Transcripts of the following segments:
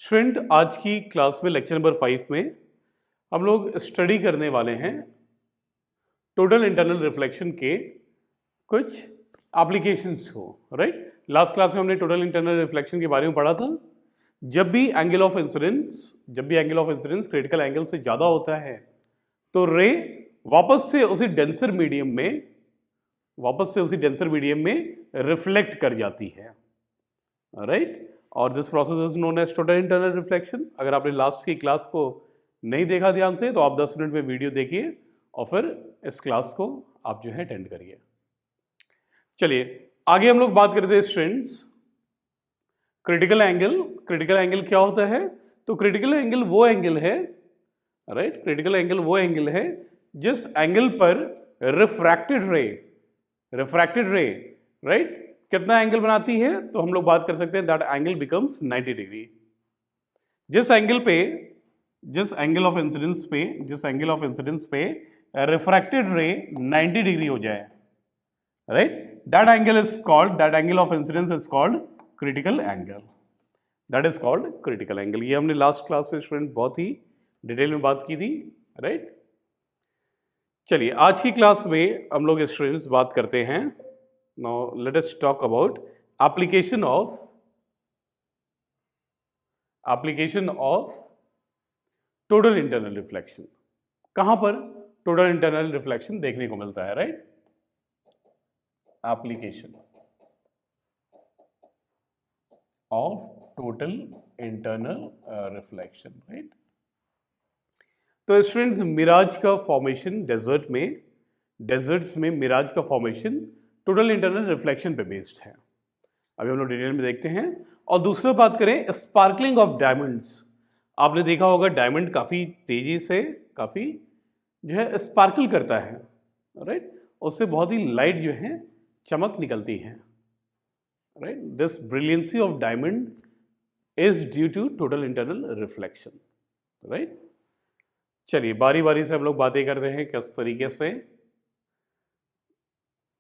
Student, आज की class में लेक्चर नंबर 5 में हम लोग स्टडी करने वाले हैं टोटल इंटरनल रिफ्लेक्शन के कुछ एप्लीकेशंस को। राइट, लास्ट क्लास में हमने टोटल इंटरनल रिफ्लेक्शन के बारे में पढ़ा था। जब भी angle of incidence critical angle से ज़्यादा होता है तो रे वापस से उसी डेंसर मीडियम में रिफ्लेक्ट कर जाती है। राइट, और this process is known as total internal reflection. अगर आपने लास्ट की क्लास को नहीं देखा ध्यान से तो आप 10 मिनट में वीडियो देखिए और फिर इस क्लास को आप जो है अटेंड करिए। चलिए आगे हम लोग बात करते हैं स्टूडेंट्स, क्रिटिकल एंगल क्या होता है। तो क्रिटिकल एंगल वो एंगल है, राइट, क्रिटिकल एंगल वो एंगल है जिस एंगल पर रिफ्रैक्टेड रे राइट कितना एंगल बनाती है। तो हम लोग बात कर सकते हैं दैट एंगल बिकम्स 90 डिग्री। जिस एंगल ऑफ इंसिडेंस पे रिफ्रैक्टेड रे 90 डिग्री हो जाए, right, that angle of incidence is called critical angle. ये हमने लास्ट क्लास में स्टूडेंट बहुत ही डिटेल में बात की थी। राइट, चलिए आज की क्लास में हम लोग स्टूडेंट्स बात करते हैं। Now let us talk about application of total internal reflection। कहां पर टोटल इंटरनल रिफ्लेक्शन देखने को मिलता है, right. Application of total internal reflection, right. तो स्टूडेंट्स, मिराज का फॉर्मेशन डेजर्ट्स में मिराज का फॉर्मेशन टोटल इंटरनल रिफ्लेक्शन पे बेस्ड है। अभी हम लोग डिटेल में देखते हैं। और दूसरा बात करें स्पार्कलिंग ऑफ डायमंड्स। आपने देखा होगा डायमंड काफ़ी तेजी से काफ़ी जो है स्पार्कल करता है, राइट, उससे बहुत ही लाइट जो है चमक निकलती है, right. This brilliancy of diamond is due to total internal reflection, right. चलिए बारी बारी से हम लोग बातें करते हैं किस तरीके से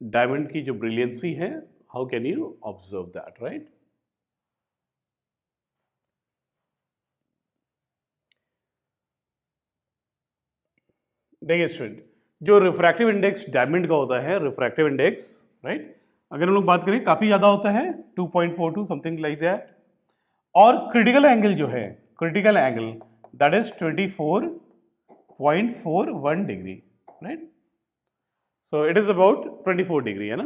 डायमंड की जो ब्रिलियंसी है, how can you observe that, right. देखिए स्टूडेंट, जो रिफ्रैक्टिव इंडेक्स डायमंड का होता है, रिफ्रैक्टिव इंडेक्स, राइट, अगर हम लोग बात करें काफी ज्यादा होता है 2.42 समथिंग लाइक दैट। और क्रिटिकल एंगल जो है, critical angle that is 24.41 degree, right. So it is about 24 degree, है ना।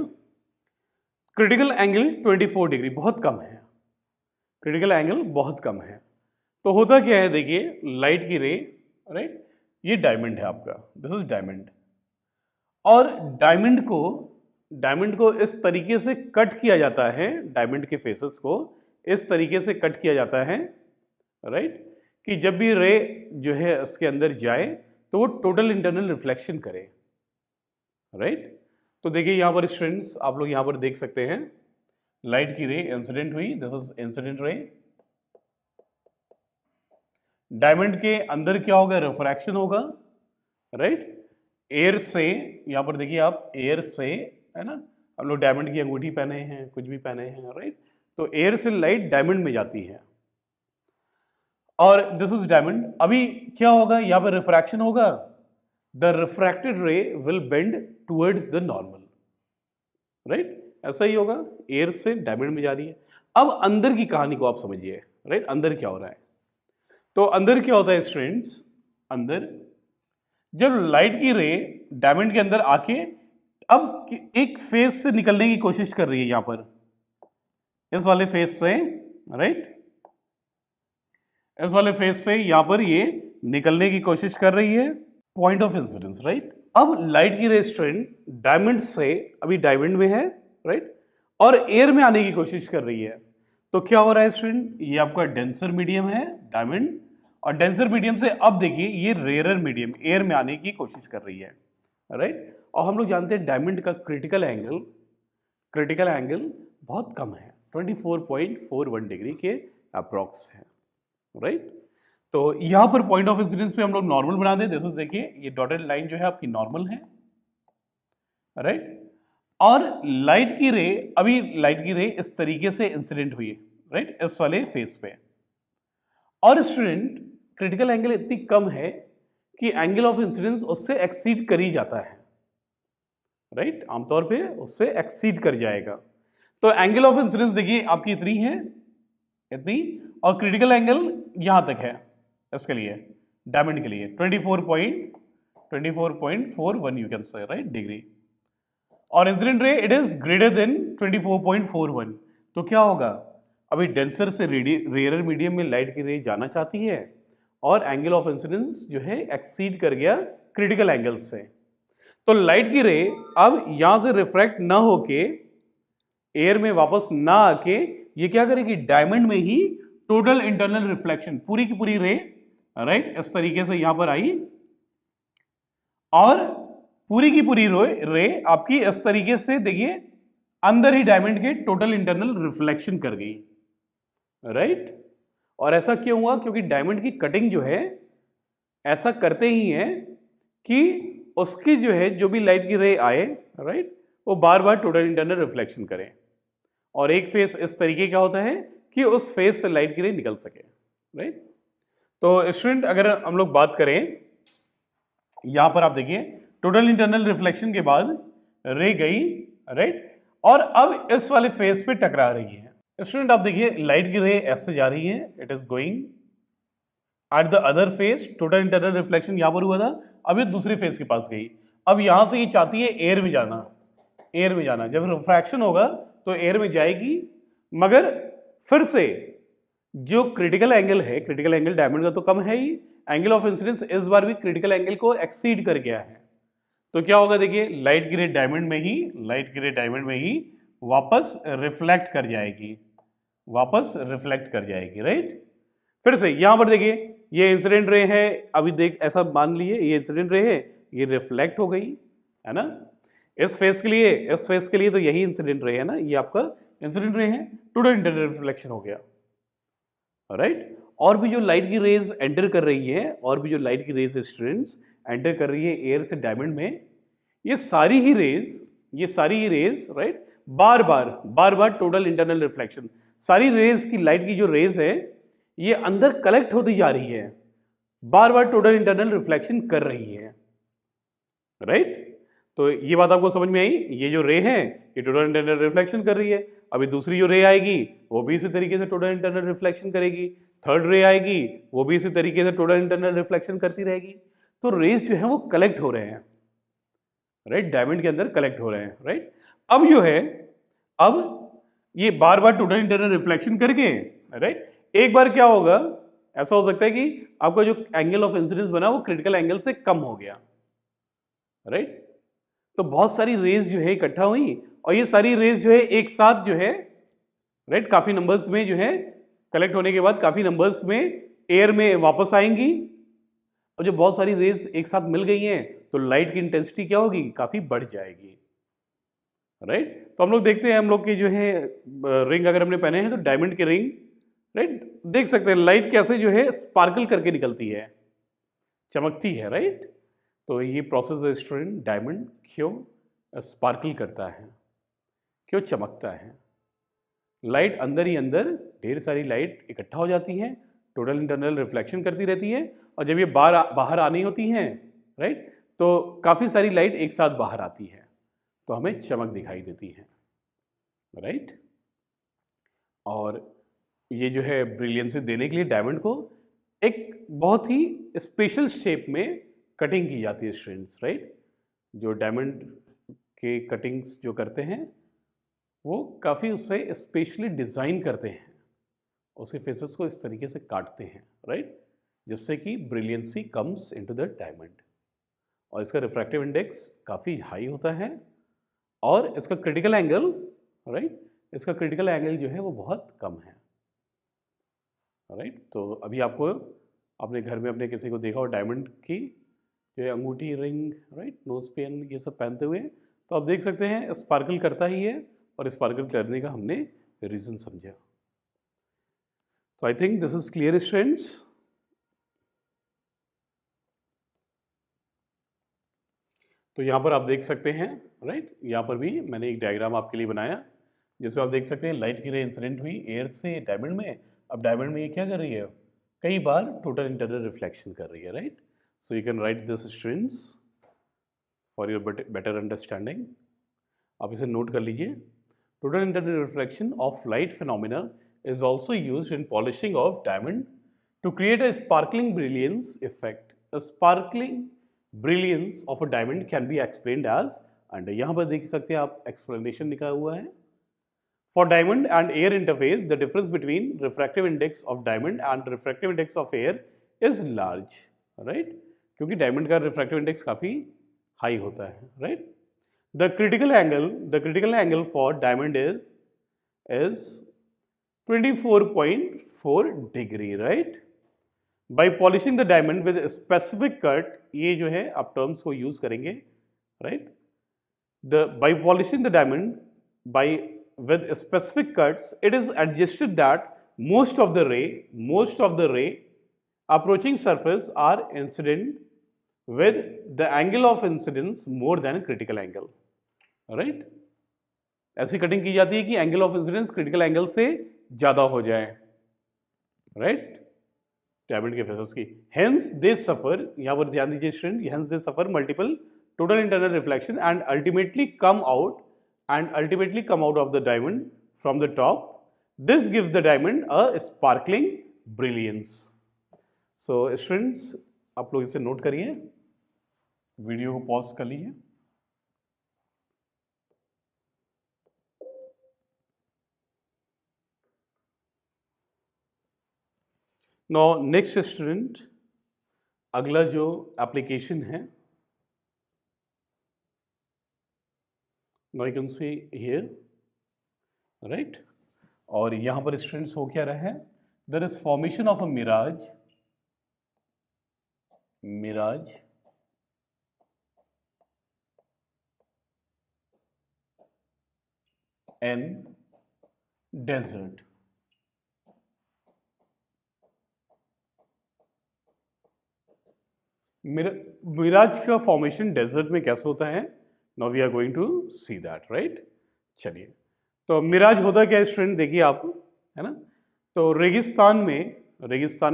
क्रिटिकल एंगल 24 डिग्री बहुत कम है, क्रिटिकल एंगल बहुत कम है। तो होता क्या है, देखिए लाइट की रे, राइट, ये डायमंड है आपका, दिस इज डायमंड। और डायमंड को इस तरीके से कट किया जाता है, डायमंड के फेसेस को इस तरीके से कट किया जाता है, राइट, कि जब भी रे जो है इसके अंदर जाए तो वो टोटल इंटरनल रिफ्लेक्शन करे, राइट। तो देखिए यहां पर स्टूडेंट्स आप लोग यहां पर देख सकते हैं लाइट की रे इंसिडेंट हुई, this is incident ray. Diamond के अंदर क्या होगा, रिफ्रैक्शन होगा, राइट। एयर से, यहां पर देखिए आप, एयर से, है ना, हम लोग डायमंड की अंगूठी पहने हैं, कुछ भी पहने हैं, राइट। तो एयर से लाइट डायमंड में जाती है और दिस इज डायमंड। अभी क्या होगा, यहां पर रिफ्रैक्शन होगा, द रिफ्रैक्टेड रे will bend towards the normal, right, ऐसा ही होगा, एयर से डायमंड में जा रही है। अब अंदर की कहानी को आप समझिए, राइट, अंदर क्या हो रहा है। तो अंदर क्या होता है स्टूडेंट्स, अंदर जब लाइट की रे डायमंड के अंदर आके अब एक फेस से निकलने की कोशिश कर रही है, यहां पर इस वाले फेस से, राइट, इस वाले फेस से यहां पर ये निकलने की कोशिश कर रही है, पॉइंट ऑफ इंसिडेंस, राइट। अब लाइट की रे स्टूडेंट डायमंड से, अभी डायमंड में है, राइट, और एयर में आने की कोशिश कर रही है। तो क्या हो रहा है स्टूडेंट, ये आपका डेंसर मीडियम है डायमंड, और डेंसर मीडियम से अब देखिए ये रेयरर मीडियम एयर में आने की कोशिश कर रही है, राइट। और हम लोग जानते हैं डायमंड का क्रिटिकल एंगल बहुत कम है, 24.41 डिग्री के अप्रॉक्स है, राइट। तो यहां पर पॉइंट ऑफ इंसिडेंस पे हम लोग नॉर्मल बना दें, जैसे देखिए ये डॉटेड लाइन जो है आपकी नॉर्मल है, राइट। और लाइट की रे इस तरीके से इंसिडेंट हुई है, राइट, इस वाले फेस पे। और स्टूडेंट क्रिटिकल एंगल इतनी कम है कि एंगल ऑफ इंसिडेंस उससे एक्सीड कर ही जाता है, राइट आमतौर पे उससे एक्सीड कर जाएगा। तो एंगल ऑफ इंसिडेंस देखिए आपकी इतनी है, इतनी, और क्रिटिकल एंगल यहां तक है इसके लिए, डायमंड के लिए 24.41 you can say, right degree. और incident ray it is greater than 24.41। तो क्या होगा, अभी डेंसर से रेयरर मीडियम में लाइट की रे जाना चाहती है और एंगल ऑफ इंसिडेंस जो है एक्सीड कर गया क्रिटिकल एंगल से। तो लाइट की रे अब यहां से रिफ्रैक्ट ना होके एयर में वापस ना आके ये क्या करेगी, डायमंड में ही टोटल इंटरनल रिफ्लेक्शन, पूरी की पूरी रे, राइट इस तरीके से यहां पर आई और पूरी की पूरी रे आपकी इस तरीके से देखिए अंदर ही डायमंड के टोटल इंटरनल रिफ्लेक्शन कर गई, राइट। और ऐसा क्यों हुआ, क्योंकि डायमंड की कटिंग जो है ऐसा करते ही है कि उसकी जो है जो भी लाइट की रे आए, राइट, वो बार बार टोटल इंटरनल रिफ्लेक्शन करे और एक फेस इस तरीके का होता है कि उस फेस से लाइट की रे निकल सके, राइट। तो स्टूडेंट अगर हम लोग बात करें, यहां पर आप देखिए टोटल इंटरनल रिफ्लेक्शन के बाद रे गई, राइट, और अब इस वाले फेस पे टकरा रही है। स्टूडेंट आप देखिए लाइट की रे ऐसे जा रही है, it is going at the other face, total internal reflection यहां पर हुआ था, अब ये दूसरे फेस के पास गई। अब यहां से ये चाहती है एयर में जाना, एयर में जाना, जब रिफ्रैक्शन होगा तो एयर में जाएगी, मगर फिर से जो क्रिटिकल एंगल है, क्रिटिकल एंगल डायमंड का तो कम है ही, एंगल ऑफ इंसिडेंस इस बार भी क्रिटिकल एंगल को एक्सीड कर गया है। तो क्या होगा देखिए, लाइट की रे डायमंड में ही, लाइट की रे डायमंड में ही वापस रिफ्लेक्ट कर जाएगी, वापस रिफ्लेक्ट कर जाएगी, राइट। फिर से यहां पर देखिए ये इंसिडेंट रे है, अभी देख ऐसा मान लिए ये इंसिडेंट रे है, ये रिफ्लेक्ट हो गई है ना इस फेस के लिए, इस फेस के लिए तो यही इंसिडेंट रे है ना, ये आपका इंसिडेंट रे है, टोटल इंटरनल रिफ्लेक्शन हो गया, राइट। और भी जो लाइट की रेज एंटर कर रही है, और भी जो लाइट की रेज स्टूडेंट्स एंटर कर रही है एयर से डायमंड में, ये सारी ही रेज, राइट, बार बार टोटल इंटरनल रिफ्लेक्शन, सारी रेज की, लाइट की जो रेज है ये अंदर कलेक्ट होती जा रही है, बार बार टोटल इंटरनल रिफ्लेक्शन कर रही है, राइट। तो ये बात आपको समझ में आई, ये जो रे है ये टोटल इंटरनल रिफ्लेक्शन कर रही है, अभी दूसरी जो रे आएगी वो भी इसी तरीके से टोटल इंटरनल रिफ्लेक्शन करेगी, थर्ड रे आएगी वो भी इसी तरीके से टोटल इंटरनल रिफ्लेक्शन करती रहेगी। तो रेज जो है वो कलेक्ट हो रहे हैं, राइट, डायमंड के अंदर कलेक्ट हो रहे हैं, राइट। अब जो है, अब ये बार बार टोटल इंटरनल रिफ्लेक्शन करके, राइट, एक बार क्या होगा, ऐसा हो सकता है कि आपका जो एंगल ऑफ इंसिडेंस बना वो क्रिटिकल एंगल से कम हो गया, राइट। तो बहुत सारी रेज जो है इकट्ठा हुई और ये सारी रेज जो है एक साथ जो है, राइट, काफी नंबर्स में जो है कलेक्ट होने के बाद काफी नंबर्स में एयर में वापस आएंगी, और जब बहुत सारी रेज एक साथ मिल गई हैं तो लाइट की इंटेंसिटी क्या होगी, काफी बढ़ जाएगी, राइट। तो हम लोग देखते हैं, हम लोग के जो है रिंग अगर हमने पहने हैं तो डायमंड के रिंग, राइट, देख सकते हैं लाइट कैसे जो है स्पार्कल करके निकलती है, चमकती है, राइट। तो ये प्रोसेस है स्टूडेंट, डायमंड क्यों स्पार्कल करता है, क्यों चमकता है, लाइट अंदर ही अंदर ढेर सारी लाइट इकट्ठा हो जाती है, टोटल इंटरनल रिफ्लेक्शन करती रहती है, और जब ये बाहर आनी होती हैं, राइट, तो काफ़ी सारी लाइट एक साथ बाहर आती है तो हमें चमक दिखाई देती है, राइट। और ये जो है ब्रिलियंसी देने के लिए डायमंड को एक बहुत ही स्पेशल शेप में कटिंग की जाती है स्टूडेंट्स, राइट। जो डायमंड के कटिंग्स जो करते हैं वो काफ़ी उससे स्पेशली डिज़ाइन करते हैं, उसके फेसेस को इस तरीके से काटते हैं, राइट, जिससे कि brilliancy comes into the diamond, और इसका रिफ्रैक्टिव इंडेक्स काफ़ी हाई होता है, और इसका क्रिटिकल एंगल, राइट, इसका क्रिटिकल एंगल जो है वो बहुत कम है, राइट। तो अभी आपको अपने घर में अपने किसी को देखा हो डायमंड की जो है अंगूठी, रिंग, राइट, नोज पेन, ये सब पहनते हुए, तो आप देख सकते हैं स्पार्कल करता ही है, और स्पार्कल करने का हमने रीज़न समझा। तो I think this is clear students. तो यहाँ पर आप देख सकते हैं, राइट, यहाँ पर भी मैंने एक डायग्राम आपके लिए बनाया जिसमें आप देख सकते हैं लाइट की रे इंसिडेंट हुई एयर से डायमंड में, अब डायमंड में ये क्या कर रही है, कई बार टोटल इंटरनल रिफ्लेक्शन कर रही है, right? So you can write this students for your better understanding. आप इसे नोट कर लीजिए। Total internal reflection of light phenomena is also used in polishing of diamond to create a sparkling brilliance effect. A sparkling brilliance of a diamond can be explained as, and यहाँ पर देख सकते हैं आप explanation लिखा हुआ है। For diamond and air interface, the difference between refractive index of diamond and refractive index of air is large, right? क्योंकि diamond का refractive index काफी high होता है, right? The critical angle for diamond is 24.4 degree, right? By polishing the diamond with a specific cut, ये जो है आप terms को use करेंगे, right? By polishing the diamond with specific cuts, it is adjusted that most of the ray approaching surface are incident with the angle of incidence more than critical angle, right? ऐसी cutting की जाती है कि angle of incidence critical angle से ज्यादा हो जाए, right? Diamond के फेसेस की। हेंस दे सफर, यहां पर ध्यान दीजिए student, hence they suffer multiple total internal reflection and ultimately come out of the diamond from the top. This gives the diamond a sparkling brilliance. So students, आप लोग इसे note करिए, video को pause कर लीजिए। Now next स्टूडेंट, अगला जो application है, now you can see here, right? और यहां पर स्टूडेंट्स हो क्या रहा है? There is formation of a mirage in desert. Miraj का फॉर्मेशन डेजर्ट में कैसे होता है? Now we are going to see that, right? चलिए, तो मिराज होता क्या है स्टूडेंट, देखिए आप, है ना? तो रेगिस्तान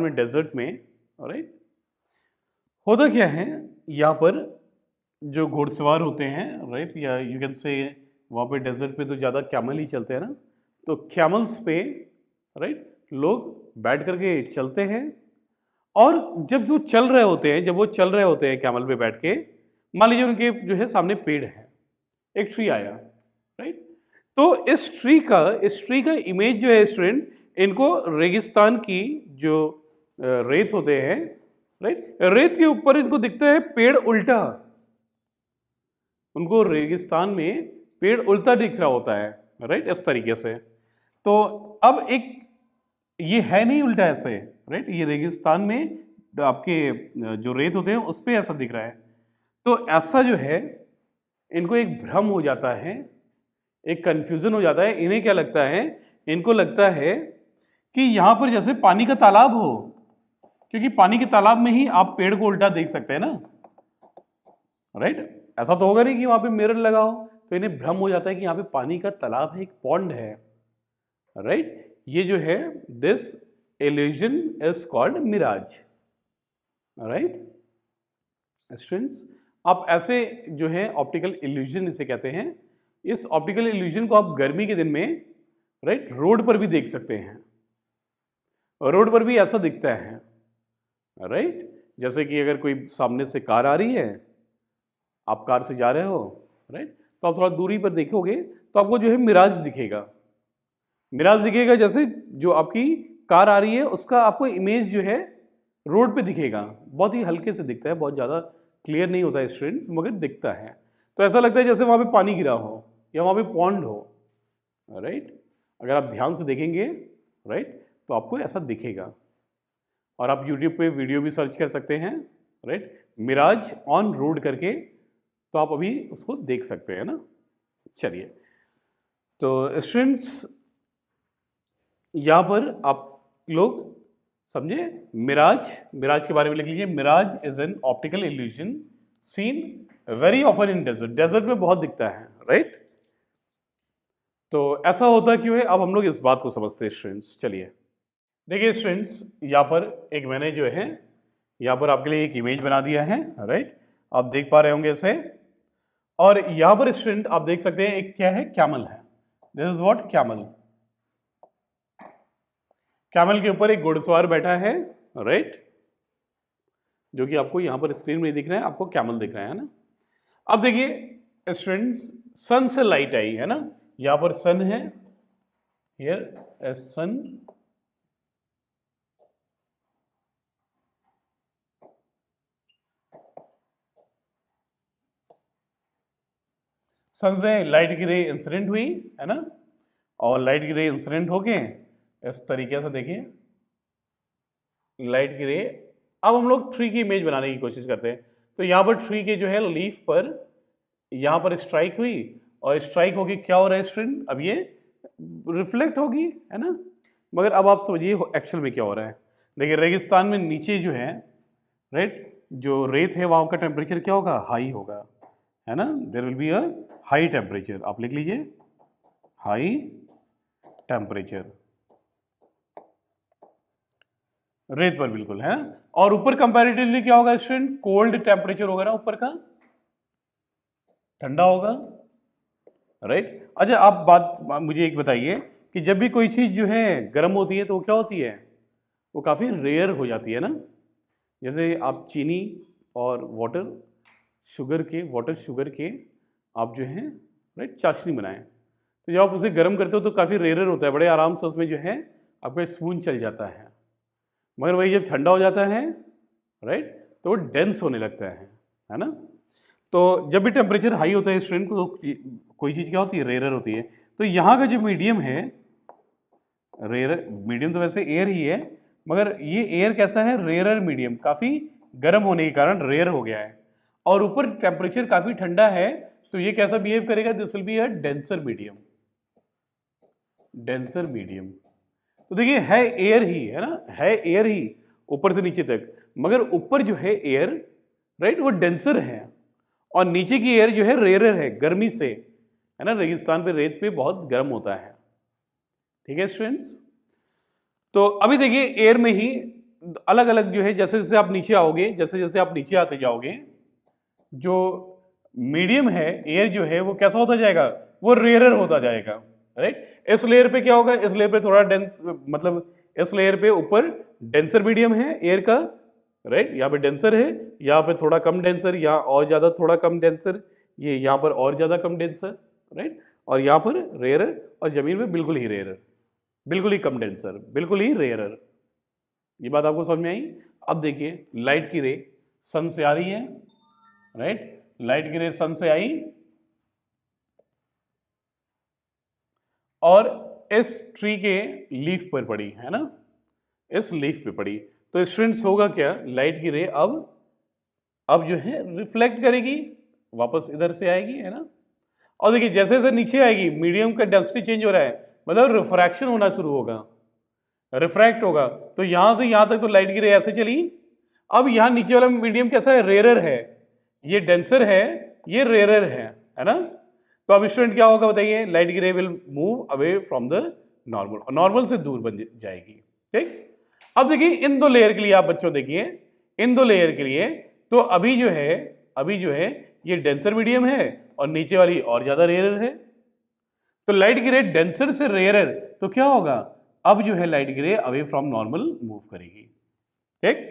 में डेजर्ट में, राइट, होता क्या है, यहाँ पर जो घुड़सवार होते हैं, राइट, या यू कैन से वहाँ पे डेजर्ट पे तो ज़्यादा कैमल ही चलते हैं ना, तो कैमल्स पे, राइट, लोग बैठ करके चलते हैं। और जब वो चल रहे होते हैं कैमल पे बैठ के, मान लीजिए उनके जो है सामने पेड़ है, एक ट्री आया, राइट? तो इस ट्री का इमेज जो है स्टूडेंट, इनको रेगिस्तान की जो रेत होते हैं, राइट, रेत के ऊपर इनको दिखता है पेड़ उल्टा, उनको रेगिस्तान में पेड़ उल्टा दिख रहा होता है, राइट, इस तरीके से। तो अब एक ये है नहीं उल्टा ऐसे, राइट, ये रेगिस्तान में आपके जो रेत होते हैं उस पर ऐसा दिख रहा है। तो ऐसा जो है, इनको एक भ्रम हो जाता है, एक कंफ्यूजन हो जाता है। इन्हें क्या लगता है? इनको लगता है कि यहां पर जैसे पानी का तालाब हो, क्योंकि पानी के तालाब में ही आप पेड़ को उल्टा देख सकते हैं ना, राइट? ऐसा तो होगा नहीं कि वहां पे मिरर लगा हो। तो इन्हें भ्रम हो जाता है कि यहाँ पे पानी का तालाब है, एक पॉन्ड है, राइट? ये जो है, this illusion is called mirage, right? Students, आप ऐसे जो है ऑप्टिकल इल्यूजन इसे कहते हैं। इस ऑप्टिकल इल्यूजन को आप गर्मी के दिन में, राइट, रोड पर भी देख सकते हैं। रोड पर भी ऐसा दिखता है, राइट? जैसे कि अगर कोई सामने से कार आ रही है, आप कार से जा रहे हो, राइट, तो आप थोड़ा दूरी पर देखोगे तो आपको जो है मिराज दिखेगा। जैसे जो आपकी कार आ रही है उसका आपको इमेज जो है रोड पे दिखेगा, बहुत ही हल्के से दिखता है, बहुत ज़्यादा क्लियर नहीं होता है स्टूडेंट्स, मगर दिखता है। तो ऐसा लगता है जैसे वहाँ पे पानी गिरा हो या वहाँ पे पॉन्ड हो, राइट? अगर आप ध्यान से देखेंगे, राइट, तो आपको ऐसा दिखेगा। और आप यूट्यूब पे वीडियो भी सर्च कर सकते हैं, राइट, मिराज ऑन रोड करके, तो आप अभी उसको देख सकते हैं ना। चलिए, तो स्टूडेंट्स यहाँ पर आप लोग समझे, मिराज के बारे में लिख लीजिए। Mirage is an optical illusion seen very often in desert में बहुत दिखता है, राइट? तो ऐसा होता क्यों है, अब हम लोग इस बात को समझते हैं स्टूडेंट्स। चलिए, देखिए स्टूडेंट्स, यहाँ पर एक मैंने जो है यहाँ पर आपके लिए एक इमेज बना दिया है, राइट। आप देख पा रहे होंगे इसे। और यहाँ पर स्टूडेंट आप देख सकते हैं एक क्या है, कैमल है। This is what, camel. Camel के ऊपर एक घुड़सवार बैठा है, राइट, जो कि आपको यहाँ पर स्क्रीन में दिख रहा है, आपको कैमल दिख रहा है ना। अब देखिए स्टूडेंट्स, सन से लाइट आई है ना, यहाँ पर सन है, हियर सन, सन से लाइट की रे इंसिडेंट हुई है ना, और लाइट की रे इंसिडेंट होके इस तरीके से देखिए लाइट की रे। अब हम लोग ट्री की इमेज बनाने की कोशिश करते हैं। तो यहाँ पर ट्री के जो है लीफ पर यहाँ पर स्ट्राइक हुई, और स्ट्राइक होगी क्या हो रहा है स्टूडेंट, अब ये रिफ्लेक्ट होगी है ना। मगर अब आप समझिए एक्चुअल में क्या हो रहा है। देखिए रेगिस्तान में नीचे जो है, राइट, जो रेत है वहाँ का टेम्परेचर क्या होगा, हाई होगा, है ना। There will be a high temperature, आप लिख लीजिए हाई टेम्परेचर रेत पर, बिल्कुल है। और ऊपर कंपैरेटिवली क्या होगा स्टूडेंट, कोल्ड टेम्परेचर होगा ना, ऊपर का ठंडा होगा, राइट। अच्छा आप बात मुझे एक बताइए कि जब भी कोई चीज जो है गर्म होती है तो वो क्या होती है, वो काफी रेयर हो जाती है ना। जैसे आप चीनी और वाटर शुगर के आप जो है, राइट, चाशनी बनाएं, तो जब आप उसे गर्म करते हो तो काफ़ी रेयर होता है, बड़े आराम से उसमें जो है आपका स्पून चल जाता है। मगर वही जब ठंडा हो जाता है, राइट, तो वो डेंस होने लगता है ना। तो जब भी टेम्परेचर हाई होता है स्टूडेंट को, कोई चीज़ क्या होती है, रेयर होती है। तो यहाँ का जो मीडियम है, रेयर मीडियम तो वैसे एयर ही है, मगर ये एयर कैसा है, रेयर मीडियम, काफ़ी गर्म होने के कारण रेयर हो गया है। और ऊपर टेम्परेचर काफ़ी ठंडा है, तो ये कैसा बिहेव करेगा, this will be a denser medium, denser medium. तो देखिए है एयर ही है ना, है एयर ही ऊपर से नीचे तक, मगर ऊपर जो है एयर, राइट, वो डेंसर है, और नीचे की एयर जो है रेयर है, गर्मी से, है ना। रेगिस्तान पे रेत पे बहुत गर्म होता है, ठीक है स्टूडेंट्स। तो अभी देखिए एयर में ही अलग अलग जो है, जैसे जैसे आप नीचे आओगे, जैसे जैसे आप नीचे आते जाओगे, जो मीडियम है एयर जो है वो कैसा होता जाएगा, वो रेयरर होता जाएगा, राइट। इस लेयर पे क्या होगा, इस लेयर पे थोड़ा डेंस, मतलब इस लेयर पे ऊपर डेंसर मीडियम है एयर का, राइट, यहाँ पे डेंसर है, यहाँ पे थोड़ा कम डेंसर, यहाँ और ज्यादा थोड़ा कम डेंसर, ये यहाँ पर और ज्यादा कम डेंसर, राइट, और यहाँ पर रेयरर, और जमीन में बिल्कुल ही रेयरर, बिल्कुल ही कम डेंसर, बिल्कुल ही रेयरर। ये बात आपको समझ में आई। अब देखिए लाइट की रे सन से आ रही है, राइट, लाइट की रे सन से आई और इस ट्री के लीफ पर पड़ी, है ना, इस लीफ पे पड़ी। तो स्टूडेंट्स होगा क्या, लाइट की रे अब जो है रिफ्लेक्ट करेगी, वापस इधर से आएगी, है ना। और देखिए जैसे जैसे नीचे आएगी मीडियम का डेंसिटी चेंज हो रहा है, मतलब रिफ्रैक्शन होना शुरू होगा, रिफ्रैक्ट होगा। तो यहां से यहां तक तो लाइट की रे ऐसे चली। अब यहां नीचे वाला मीडियम कैसा है, रेयरर है, ये डेंसर है, ये रेयरर है ना। तो अब स्टूडेंट क्या होगा बताइए, लाइट की रे will move away from the normal, और नॉर्मल से दूर बन जाएगी, ठीक। अब देखिए इन दो लेयर के लिए आप बच्चों देखिए, इन दो लेयर के लिए, तो अभी जो है ये डेंसर मीडियम है, और नीचे वाली और ज्यादा रेयरर है। तो लाइट की रे डेंसर से रेयरर, तो क्या होगा, अब जो है लाइट की रे अवे फ्रॉम नॉर्मल मूव करेगी, ठीक।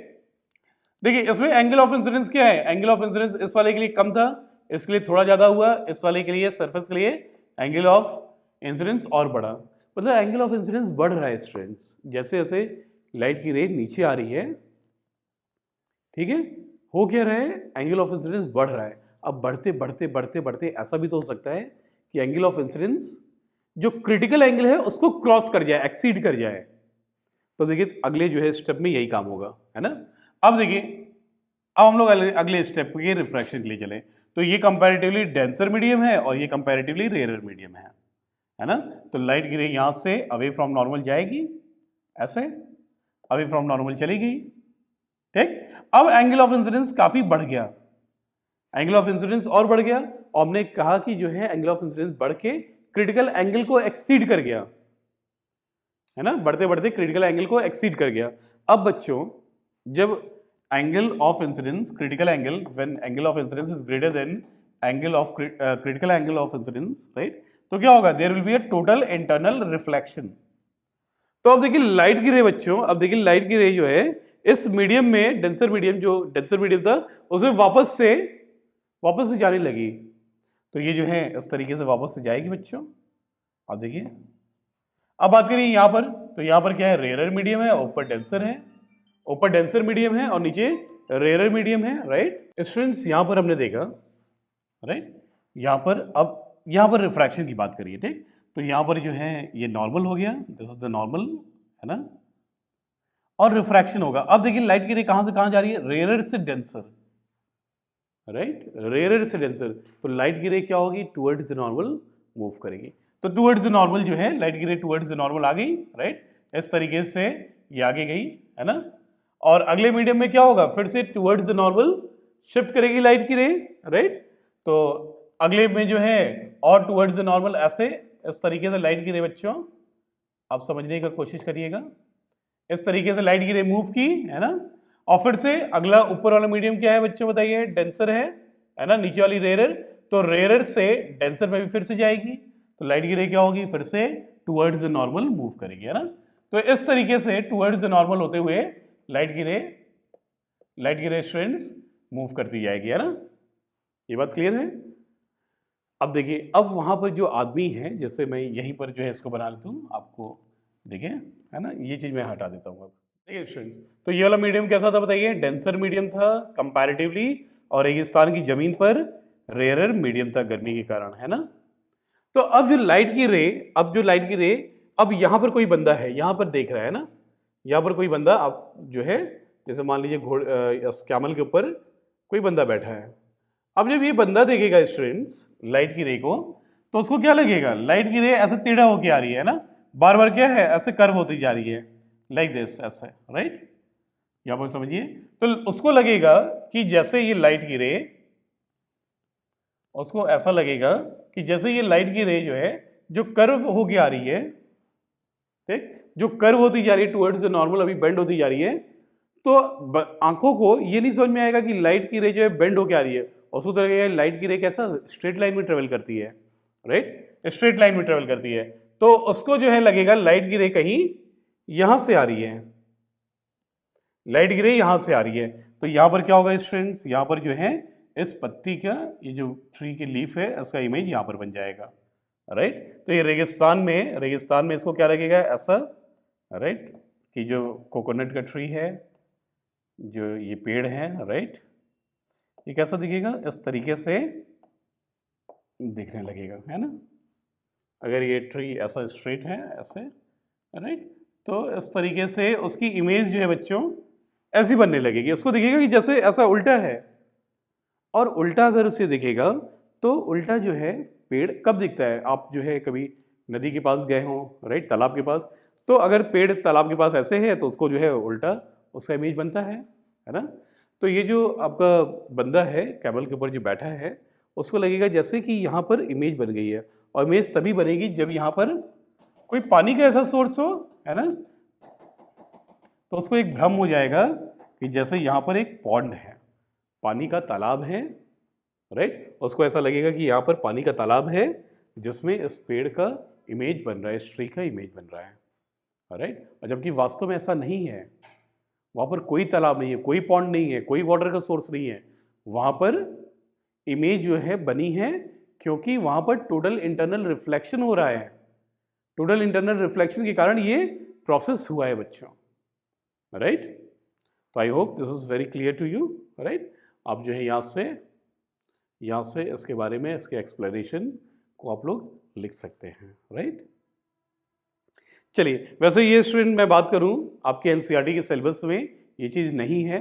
देखिए इसमें एंगल ऑफ इंसिडेंस क्या है, एंगल ऑफ इंसिडेंस इस वाले के लिए कम था, इसके लिए थोड़ा ज्यादा हुआ, इस वाले के लिए सरफेस के लिए एंगल ऑफ इंसिडेंस और बढ़ा। मतलब एंगल ऑफ इंसिडेंस बढ़ रहा है स्टूडेंट्स, जैसे जैसे लाइट की रे नीचे आ रही है, ठीक है, हो क्या रहा है, एंगल ऑफ इंसिडेंस बढ़ रहा है। अब बढ़ते बढ़ते बढ़ते बढ़ते ऐसा भी तो हो सकता है कि एंगल ऑफ इंसिडेंस जो क्रिटिकल एंगल है उसको क्रॉस कर जाए, एक्सीड कर जाए। तो देखिए अगले जो है स्टेप में यही काम होगा, है ना। अब देखिए अब हम लोग अगले स्टेप के रिफ्रैक्शन के लिए चले। तो ये कंपैरेटिवली डेंसर मीडियम है और ये कंपैरेटिवली रेयरर मीडियम है ना। तो लाइट की रे यहां से अवे फ्रॉम नॉर्मल जाएगी, ऐसे अवे फ्रॉम नॉर्मल चली गई, ठीक। अब एंगल ऑफ इंसिडेंस काफी बढ़ गया, एंगल ऑफ इंसिडेंस और बढ़ गया, और हमने कहा कि जो है एंगल ऑफ इंसिडेंस बढ़ के क्रिटिकल एंगल को एक्सीड कर गया, है ना, बढ़ते बढ़ते क्रिटिकल एंगल को एक्सीड कर गया। अब बच्चों जब angle of incidence, critical angle, when angle of incidence is greater than angle of critical angle of incidence, right, तो क्या होगा, there will be a total internal reflection. तो अब देखिए लाइट की रे बच्चों, अब देखिए लाइट की रे जो है इस मीडियम में, डेंसर मीडियम, जो डेंसर मीडियम था उसमें वापस से जाने लगी। तो ये जो है इस तरीके से वापस से जाएगी बच्चों। अब देखिए, अब बात करिए यहाँ पर, तो यहाँ पर क्या है, रेयरर मीडियम है, ऊपर डेंसर है, ऊपर डेंसर मीडियम है और नीचे रेयरर मीडियम है, राइट। स्टूडेंट्स यहाँ पर हमने देखा, राइट, यहाँ पर, अब यहाँ पर रिफ्रैक्शन की बात करिए, ठीक। तो यहाँ पर जो है ये नॉर्मल हो गया, दिस इज द नॉर्मल, है ना, और रिफ्रैक्शन होगा। अब देखिए लाइट की रे कहाँ से कहाँ जा रही है, रेयरर से डेंसर, राइट, रेयरर से डेंसर। तो लाइट की रे क्या होगी, टुवर्ड्स द नॉर्मल मूव करेगी। तो टुवर्ड्स द नॉर्मल जो है, लाइट की रे टुवर्ड्स द नॉर्मल आ गई, राइट, इस तरीके से ये आगे गई, है ना। और अगले मीडियम में क्या होगा, फिर से टुवर्ड्स द नॉर्मल शिफ्ट करेगी लाइट की रे, राइट। तो अगले में जो है और टुवर्ड्स द नॉर्मल, ऐसे इस तरीके से लाइट की रे बच्चों, आप समझने की कोशिश करिएगा। इस तरीके से लाइट की रे मूव की, है ना, और फिर से अगला ऊपर वाला मीडियम क्या है बच्चों, बताइए, डेंसर है ना, नीचे वाली रेयरर, तो रेयरर से डेंसर में भी फिर से जाएगी, तो लाइट की रे क्या होगी, फिर से टुवर्ड्स द नॉर्मल मूव करेगी, है ना। तो इस तरीके से टुवर्ड्स द नॉर्मल होते हुए लाइट की रे स्टूडेंट्स मूव करती जाएगी, है ना। ये बात क्लियर है। अब देखिए, अब वहां पर जो आदमी है, जैसे मैं यहीं पर जो है इसको बना लेता हूँ आपको, देखिए, है ना, ये चीज मैं हटा देता हूँ अब। देखिए स्टूडेंट्स, तो ये वाला मीडियम कैसा था बताइए, डेंसर मीडियम था कंपैरेटिवली, और रेगिस्तान की जमीन पर रेयरर मीडियम था गर्मी के कारण, है ना। तो अब जो लाइट की रे, अब यहाँ पर कोई बंदा है, यहाँ पर देख रहा है ना, यहाँ पर कोई बंदा, आप जो है, जैसे मान लीजिए कैमल के ऊपर कोई बंदा बैठा है। अब जब ये बंदा देखेगा स्टूडेंट्स लाइट की रे को, तो उसको क्या लगेगा, लाइट की रे ऐसे टेढ़ा होके आ रही है ना, बार बार क्या है, ऐसे कर्व होती जा रही है, लाइक दिस, ऐसे, राइट। यहाँ पर समझिए, तो उसको लगेगा कि जैसे ये लाइट की रे, उसको ऐसा लगेगा कि जैसे ये लाइट की रे जो है, जो कर्व होके आ रही है, ठीक, जो कर्व होती जा रही है टुवर्ड्स द नॉर्मल, अभी बेंड होती जा रही है, तो आंखों को ये नहीं समझ में आएगा कि लाइट की रे जो है बेंड होके आ रही है, उसको तो लगेगा लाइट की रे कैसा स्ट्रेट लाइन में ट्रेवल करती है, राइट, स्ट्रेट लाइन में ट्रेवल करती है, तो उसको जो है लगेगा लाइट की रे कहीं यहां से आ रही है, लाइट की रे यहां से आ रही है। तो यहां पर क्या होगा स्टूडेंट्स, यहां पर जो है इस पत्ती का, ये जो ट्री की लीफ है, इसका इमेज यहां पर बन जाएगा, राइट। तो ये रेगिस्तान में इसको क्या लगेगा, ऐसा, राइट, कि जो कोकोनट का ट्री है, जो ये पेड़ है, राइट, ये कैसा दिखेगा, इस तरीके से दिखने लगेगा, है ना। अगर ये ट्री ऐसा स्ट्रेट है, ऐसे, राइट, तो इस तरीके से उसकी इमेज जो है बच्चों ऐसी बनने लगेगी, उसको दिखेगा कि जैसे ऐसा उल्टा है। और उल्टा अगर उसे दिखेगा, तो उल्टा जो है पेड़ कब दिखता है, आप जो है कभी नदी के पास गए हो, राइट, तालाब के पास, तो अगर पेड़ तालाब के पास ऐसे है, तो उसको जो है उल्टा उसका इमेज बनता है ना। तो ये जो आपका बंदा है कैमल के ऊपर जो बैठा है, उसको लगेगा जैसे कि यहाँ पर इमेज बन गई है, और इमेज तभी बनेगी जब यहाँ पर कोई पानी का ऐसा सोर्स हो, है ना, तो उसको एक भ्रम हो जाएगा कि जैसे यहाँ पर एक पॉन्ड है, पानी का तालाब है, राइट, उसको ऐसा लगेगा कि यहाँ पर पानी का तालाब है जिसमें इस पेड़ का इमेज बन रहा है, इस ट्री का इमेज बन रहा है, राइट। और जबकि वास्तव में ऐसा नहीं है, वहाँ पर कोई तालाब नहीं है, कोई पॉन्ड नहीं है, कोई वाटर का सोर्स नहीं है, वहाँ पर इमेज जो है बनी है क्योंकि वहाँ पर टोटल इंटरनल रिफ्लेक्शन हो रहा है, टोटल इंटरनल रिफ्लेक्शन के कारण ये प्रोसेस हुआ है बच्चों, राइट। तो I hope this is very clear to you, right. आप जो है यहाँ से इसके बारे में, इसके एक्सप्लेनेशन को आप लोग लिख सकते हैं, राइट। चलिए, वैसे ये स्टूडेंट मैं बात करूं आपके एनसीईआरटी के सिलेबस में ये चीज़ नहीं है,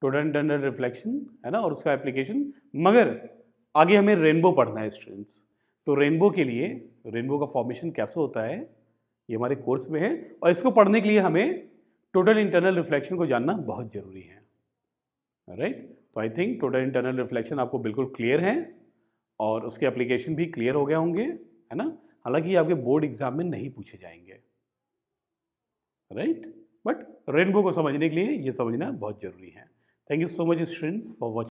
टोटल इंटरनल रिफ्लेक्शन, है ना, और उसका एप्लीकेशन, मगर आगे हमें रेनबो पढ़ना है स्टूडेंट्स। तो रेनबो के लिए, रेनबो का फॉर्मेशन कैसे होता है ये हमारे कोर्स में है, और इसको पढ़ने के लिए हमें टोटल इंटरनल रिफ्लेक्शन को जानना बहुत जरूरी है, राइट। तो I think total internal reflection आपको बिल्कुल क्लियर है, और उसके एप्लीकेशन भी क्लियर हो गए होंगे, है ना। हालांकि ये आपके बोर्ड एग्जाम में नहीं पूछे जाएंगे, राइट। बट रेनबो को समझने के लिए ये समझना बहुत जरूरी है। Thank you so much students for watching.